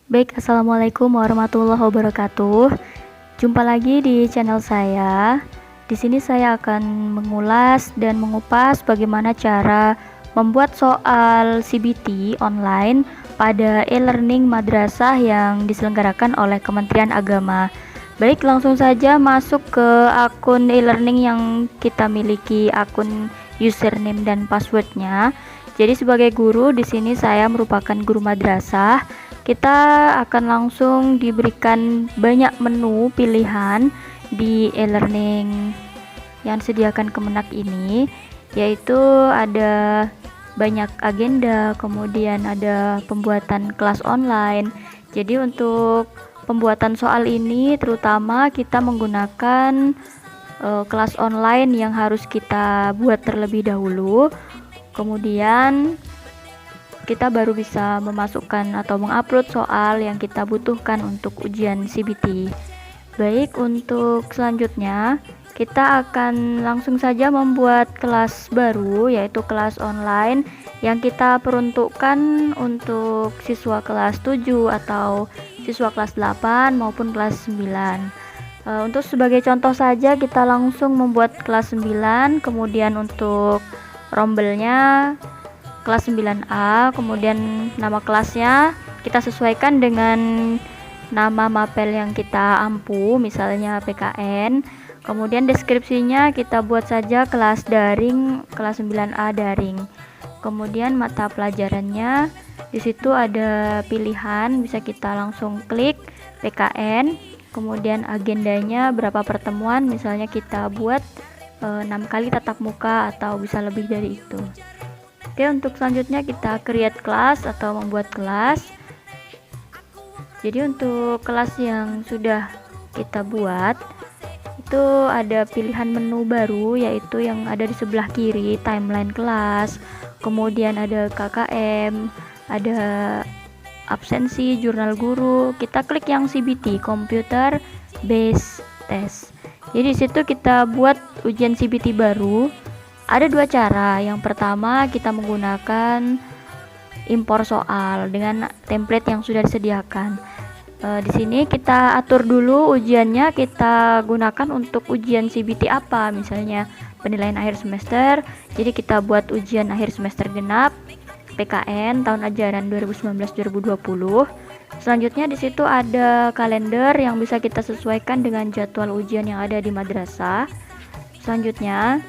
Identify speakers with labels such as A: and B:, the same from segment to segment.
A: Baik, assalamualaikum warahmatullahi wabarakatuh. Jumpa lagi di channel saya. Di sini saya akan mengulas dan mengupas bagaimana cara membuat soal CBT online pada e-learning madrasah yang diselenggarakan oleh Kementerian Agama. Baik, langsung saja masuk ke akun e-learning yang kita miliki, akun username dan passwordnya. Jadi sebagai guru di sini saya merupakan guru madrasah. Kita akan langsung diberikan banyak menu pilihan di e-learning yang disediakan Kemenak ini, yaitu ada banyak agenda, kemudian ada pembuatan kelas online. Jadi untuk pembuatan soal ini terutama kita menggunakan kelas online yang harus kita buat terlebih dahulu, kemudian kita baru bisa memasukkan atau mengupload soal yang kita butuhkan untuk ujian CBT. Baik, untuk selanjutnya kita akan langsung saja membuat kelas baru, yaitu kelas online yang kita peruntukkan untuk siswa kelas 7 atau siswa kelas 8 maupun kelas 9. Untuk sebagai contoh saja kita langsung membuat kelas 9, kemudian untuk rombelnya kelas 9A, kemudian nama kelasnya kita sesuaikan dengan nama mapel yang kita ampu, misalnya PKN. Kemudian deskripsinya kita buat saja kelas daring, kelas 9A daring. Kemudian mata pelajarannya di situ ada pilihan, bisa kita langsung klik PKN. Kemudian agendanya berapa pertemuan, misalnya kita buat 6 kali tatap muka atau bisa lebih dari itu. Oke, untuk selanjutnya kita create kelas atau membuat kelas. Jadi untuk kelas yang sudah kita buat itu ada pilihan menu baru, yaitu yang ada di sebelah kiri, timeline kelas, kemudian ada KKM, ada absensi, jurnal guru. Kita klik yang CBT, Computer Based Test. Jadi disitu kita buat ujian CBT baru. Ada dua cara. Yang pertama kita menggunakan impor soal dengan template yang sudah disediakan. Di sini kita atur dulu ujiannya, kita gunakan untuk ujian CBT apa, misalnya penilaian akhir semester. Jadi kita buat ujian akhir semester genap PKN tahun ajaran 2019-2020. Selanjutnya di situ ada kalender yang bisa kita sesuaikan dengan jadwal ujian yang ada di madrasah. Selanjutnya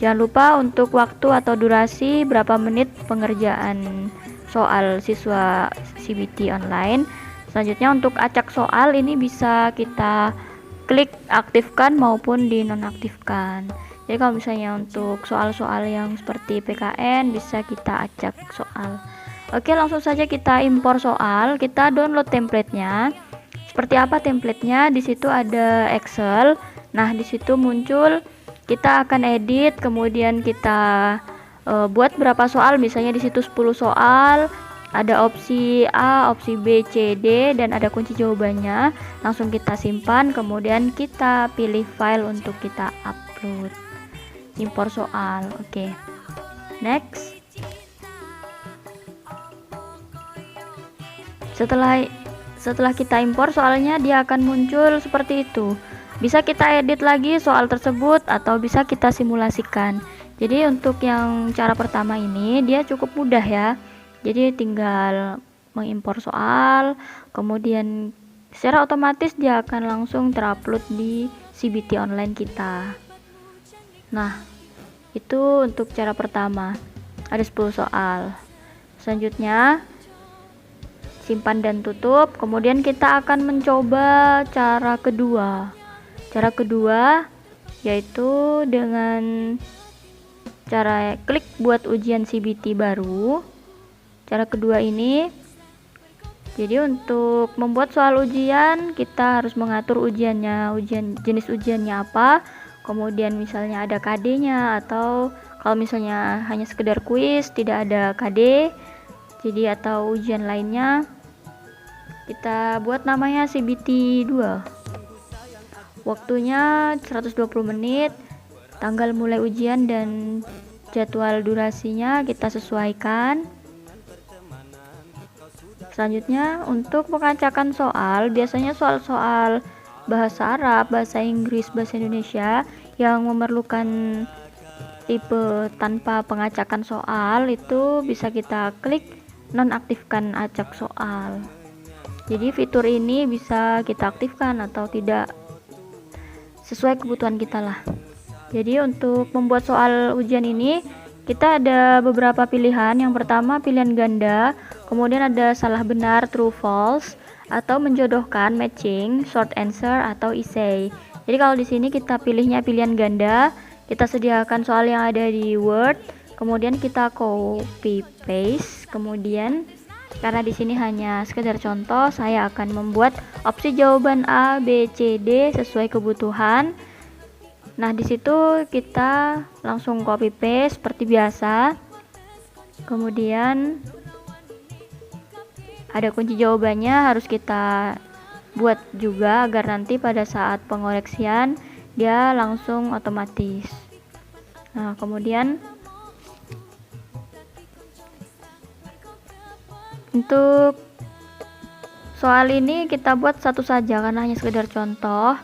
A: jangan lupa untuk waktu atau durasi berapa menit pengerjaan soal siswa CBT online. Selanjutnya untuk acak soal ini bisa kita klik aktifkan maupun dinonaktifkan. Jadi kalau misalnya untuk soal-soal yang seperti PKN bisa kita acak soal. Oke, langsung saja kita impor soal, kita download templatenya. Seperti apa templatenya? Di situ ada Excel. Nah, di situ muncul, kita akan edit, kemudian kita buat berapa soal, misalnya di situ 10 soal, ada opsi A, opsi B, C, D, dan ada kunci jawabannya. Langsung kita simpan, kemudian kita pilih file untuk kita upload. Impor soal. Oke. Next. Setelah kita impor soalnya, dia akan muncul seperti itu. Bisa kita edit lagi soal tersebut atau bisa kita simulasikan. Jadi untuk yang cara pertama ini dia cukup mudah ya. Jadi tinggal mengimpor soal, kemudian secara otomatis dia akan langsung terupload di CBT online kita. Nah, itu untuk cara pertama. Ada 10 soal. Selanjutnya simpan dan tutup. Kemudian kita akan mencoba cara kedua. Cara kedua yaitu dengan cara klik buat ujian CBT baru. Cara kedua ini, jadi untuk membuat soal ujian kita harus mengatur ujiannya, jenis ujiannya apa, kemudian misalnya ada KD-nya, atau kalau misalnya hanya sekedar kuis tidak ada KD, jadi atau ujian lainnya kita buat namanya CBT 2. Waktunya 120 menit, tanggal mulai ujian dan jadwal durasinya kita sesuaikan. Selanjutnya untuk pengacakan soal, biasanya soal-soal bahasa Arab, bahasa Inggris, bahasa Indonesia yang memerlukan tipe tanpa pengacakan soal itu bisa kita klik nonaktifkan acak soal. Jadi fitur ini bisa kita aktifkan atau tidak sesuai kebutuhan kita lah. Jadi untuk membuat soal ujian ini kita ada beberapa pilihan. Yang pertama pilihan ganda, kemudian ada salah benar true false, atau menjodohkan matching short answer atau essay. Jadi kalau di sini kita pilihnya pilihan ganda, kita sediakan soal yang ada di Word, kemudian kita copy paste, kemudian karena di sini hanya sekedar contoh, saya akan membuat opsi jawaban A, B, C, D sesuai kebutuhan. Nah, di situ kita langsung copy paste seperti biasa. Kemudian ada kunci jawabannya harus kita buat juga agar nanti pada saat pengoreksian dia langsung otomatis. Nah, kemudian untuk soal ini kita buat satu saja karena hanya sekedar contoh.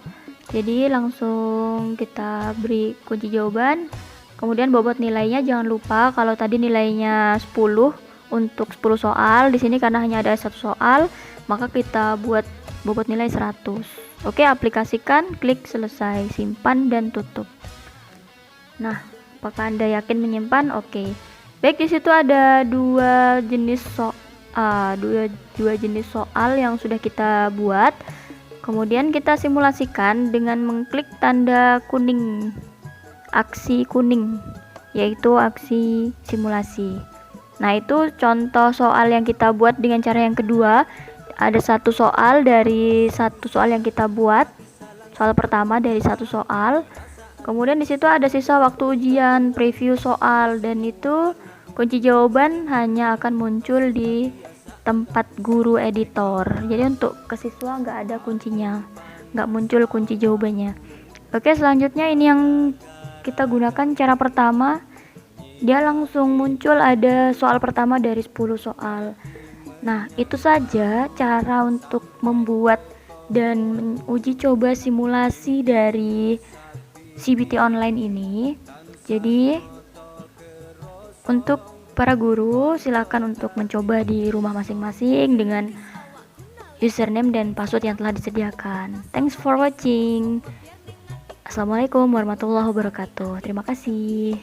A: Jadi langsung kita beri kunci jawaban, kemudian bobot nilainya jangan lupa kalau tadi nilainya 10 untuk 10 soal, di sini karena hanya ada satu soal maka kita buat bobot nilai 100. Oke, aplikasikan, klik selesai, simpan dan tutup. Nah, apakah Anda yakin menyimpan? Oke. Baik, di situ ada dua jenis soal yang sudah kita buat. Kemudian kita simulasikan dengan mengklik tanda kuning, aksi kuning, yaitu aksi simulasi. Nah, itu contoh soal yang kita buat dengan cara yang kedua. Ada satu soal dari satu soal yang kita buat. Soal pertama dari satu soal. Kemudian di situ ada sisa waktu ujian, preview soal, dan itu kunci jawaban hanya akan muncul di tempat guru editor. Jadi untuk ke siswa nggak ada kuncinya, nggak muncul kunci jawabannya. Oke, selanjutnya ini yang kita gunakan cara pertama, dia langsung muncul ada soal pertama dari 10 soal. Nah, itu saja cara untuk membuat dan uji coba simulasi dari CBT online ini. Jadi untuk para guru silakan untuk mencoba di rumah masing-masing dengan username dan password yang telah disediakan. Thanks for watching. Assalamualaikum warahmatullahi wabarakatuh. Terima kasih.